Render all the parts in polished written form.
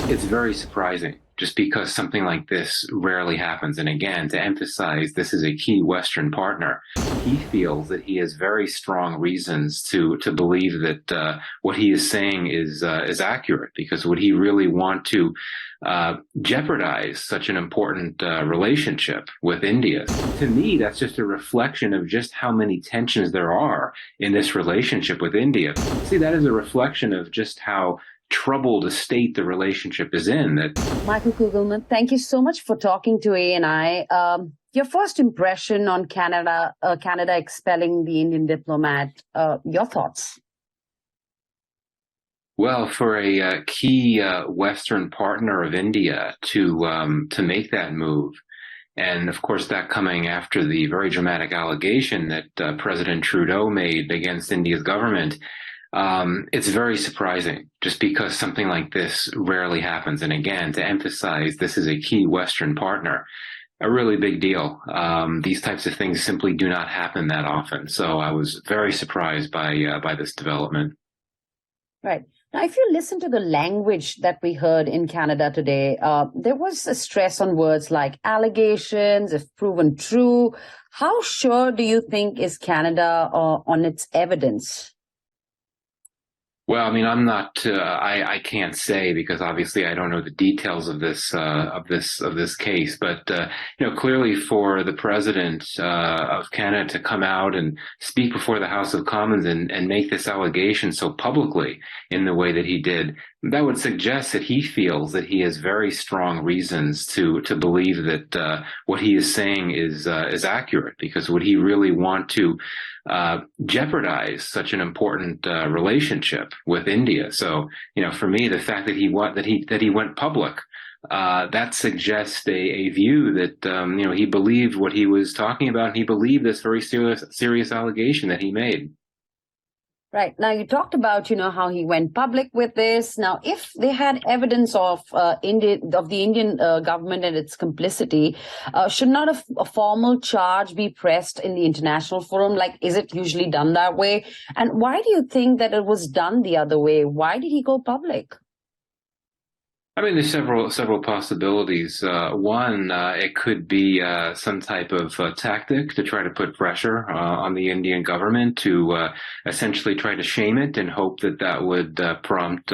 It's very surprising just because something like this rarely happens. And again, to emphasize, this is a key Western partner. He feels that he has very strong reasons to believe that what he is saying is accurate, because would he really want to jeopardize such an important relationship with India? To me, that's just a reflection of just how many tensions there are in this relationship with India. See, that is a reflection of just how troubled a state the relationship is in. That Michael Kugelman, thank you so much for talking to ANI. Your first impression on Canada expelling the Indian diplomat, your thoughts? Well, for a key Western partner of India to make that move, and of course that coming after the very dramatic allegation that President Trudeau made against India's government, it's very surprising just because something like this rarely happens. And again, to emphasize, this is a key Western partner, a really big deal. These types of things simply do not happen that often. So I was very surprised by this development. Right. Now, if you listen to the language that we heard in Canada today, there was a stress on words like allegations, if proven true. How sure do you think is Canada on its evidence? Well, I mean, I'm not. I can't say, because obviously I don't know the details of this case. But clearly for the president of Canada to come out and speak before the House of Commons and make this allegation so publicly in the way that he did, that would suggest that he feels that he has very strong reasons to believe that what he is saying is accurate, because would he really want to jeopardize such an important relationship with India? So, for me, the fact that he went public, that suggests a view that he believed what he was talking about, and he believed this very serious allegation that he made. Right. Now, you talked about, how he went public with this. Now, if they had evidence of the Indian government and its complicity, should not a formal charge be pressed in the international forum? Like, is it usually done that way? And why do you think that it was done the other way? Why did he go public? I mean, there's several possibilities. One, it could be some type of tactic to try to put pressure on the Indian government to essentially try to shame it, and hope that would prompt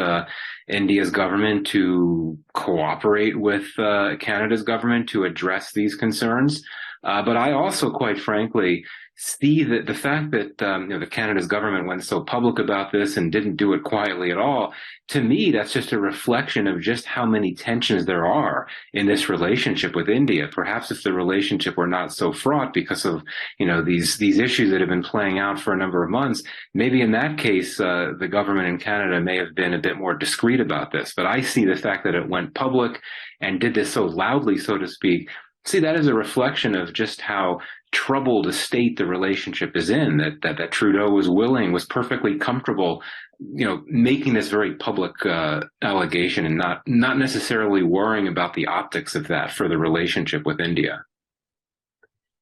India's government to cooperate with Canada's government to address these concerns. But I also, quite frankly, see that the fact that the Canada's government went so public about this and didn't do it quietly at all, to me, that's just a reflection of just how many tensions there are in this relationship with India. Perhaps if the relationship were not so fraught because of these issues that have been playing out for a number of months, maybe in that case the government in Canada may have been a bit more discreet about this. But I see the fact that it went public and did this so loudly, so to speak. See, that is a reflection of just how troubled a state the relationship is in, that Trudeau was perfectly comfortable, making this very public allegation, and not necessarily worrying about the optics of that for the relationship with India.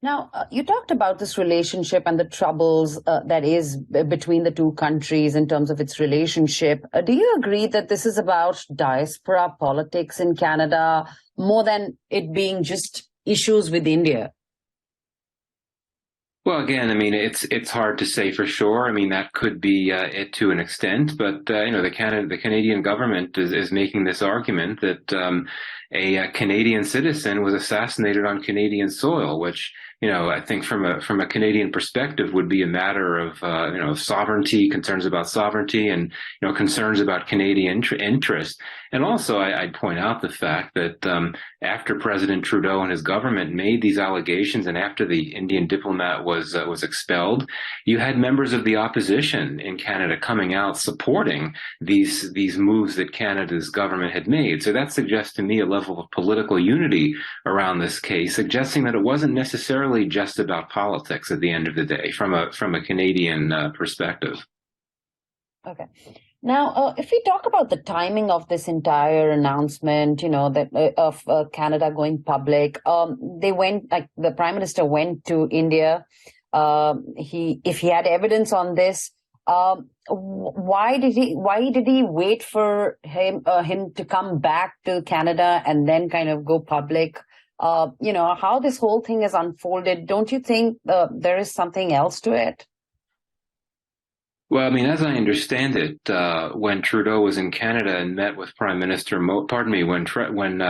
Now, you talked about this relationship and the troubles that is between the two countries in terms of its relationship. Do you agree that this is about diaspora politics in Canada more than it being just issues with India? Well, again, I mean, it's hard to say for sure. I mean, that could be it to an extent, but the Canadian government is making this argument that a Canadian citizen was assassinated on Canadian soil, which I think from a Canadian perspective would be a matter of sovereignty, concerns about sovereignty, and concerns about Canadian interest. And also, I'd point out the fact that after President Trudeau and his government made these allegations, and after the Indian diplomat was expelled, you had members of the opposition in Canada coming out supporting these moves that Canada's government had made. So that suggests to me a level of political unity around this case, suggesting that it wasn't necessarily just about politics at the end of the day, from a Canadian perspective. Okay. Now, if we talk about the timing of this entire announcement, of Canada going public, the Prime Minister went to India. If he had evidence on this, Why did he wait for him to come back to Canada and then kind of go public? How this whole thing has unfolded. Don't you think there is something else to it? Well, I mean, as I understand it, when Trudeau was in Canada and met with Prime Minister when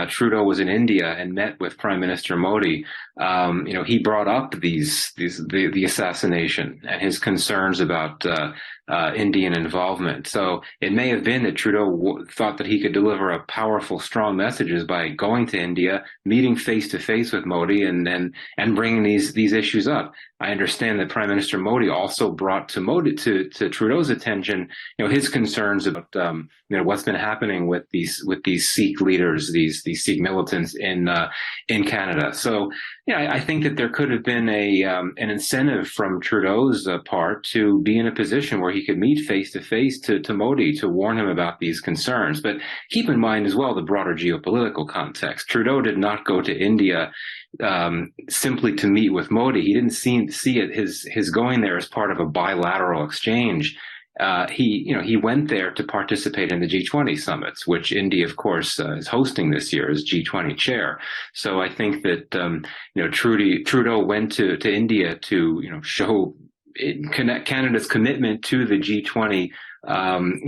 Trudeau was in India and met with Prime Minister Modi, he brought up the assassination and his concerns about Indian involvement. So it may have been that Trudeau thought that he could deliver a powerful, strong messages by going to India, meeting face to face with Modi, and bringing these issues up. I understand that Prime Minister Modi also brought to Trudeau's attention, his concerns about what's been happening with these Sikh leaders, these Sikh militants in Canada. So I think that there could have been an incentive from Trudeau's part to be in a position where he could meet face to face to Modi to warn him about these concerns. But keep in mind as well the broader geopolitical context. Trudeau did not go to India simply to meet with Modi. He didn't see it his going there as part of a bilateral exchange. He went there to participate in the G20 summits, which India, of course, is hosting this year as G20 chair. So I think that Trudeau went to India to show Canada's commitment to the G20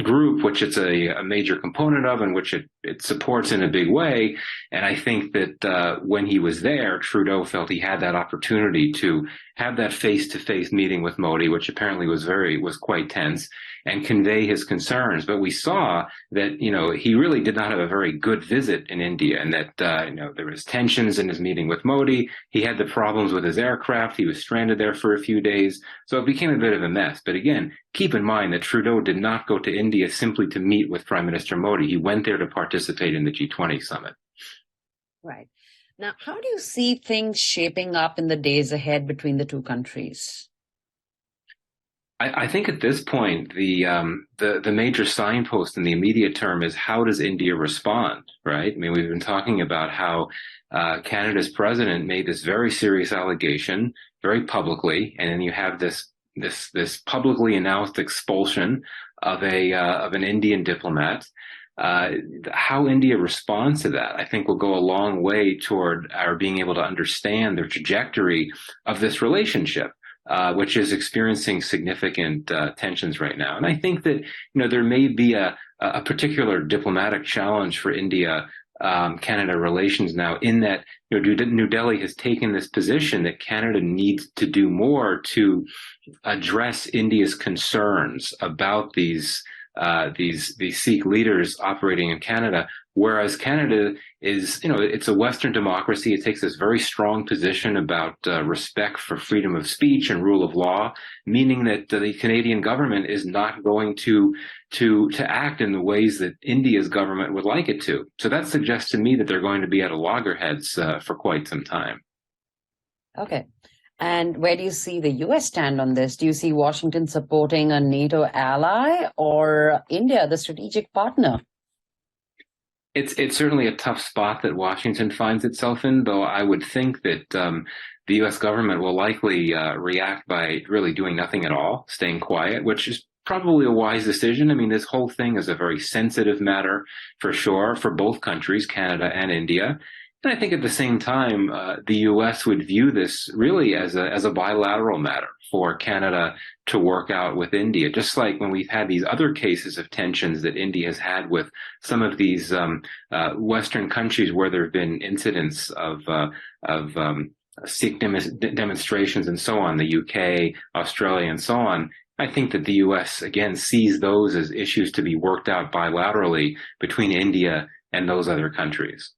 group, which it's a major component of, and which it supports in a big way. And I think that when he was there, Trudeau felt he had that opportunity to have that face-to-face meeting with Modi, which apparently was quite tense, and convey his concerns. But we saw that he really did not have a very good visit in India, and that there was tensions in his meeting with Modi. He had the problems with his aircraft. He was stranded there for a few days, so it became a bit of a mess. But again, keep in mind that Trudeau did not go to India simply to meet with Prime Minister Modi. He went there to participate in the G20 summit. Right. Now, how do you see things shaping up in the days ahead between the two countries? I think at this point, the major signpost in the immediate term is how does India respond, right? I mean, we've been talking about how Canada's president made this very serious allegation very publicly, and then you have this publicly announced expulsion of an Indian diplomat. How India responds to that, I think, will go a long way toward our being able to understand the trajectory of this relationship, which is experiencing significant tensions right now. And I think that there may be a particular diplomatic challenge for India-Canada relations now, in that New Delhi has taken this position that Canada needs to do more to address India's concerns about these Sikh leaders operating in Canada, whereas Canada is, it's a Western democracy. It takes this very strong position about respect for freedom of speech and rule of law, meaning that the Canadian government is not going to act in the ways that India's government would like it to. So that suggests to me that they're going to be at loggerheads for quite some time. Okay. And where do you see the U.S. stand on this? Do you see Washington supporting a NATO ally, or India, the strategic partner? It's certainly a tough spot that Washington finds itself in, though I would think that the U.S. government will likely react by really doing nothing at all, staying quiet, which is probably a wise decision. I mean, this whole thing is a very sensitive matter, for sure, for both countries, Canada and India. And I think at the same time, the U.S. would view this really as a bilateral matter for Canada to work out with India, just like when we've had these other cases of tensions that India has had with some of these Western countries where there have been incidents of Sikh demonstrations and so on, the UK, Australia, and so on. I think that the U.S. again sees those as issues to be worked out bilaterally between India and those other countries.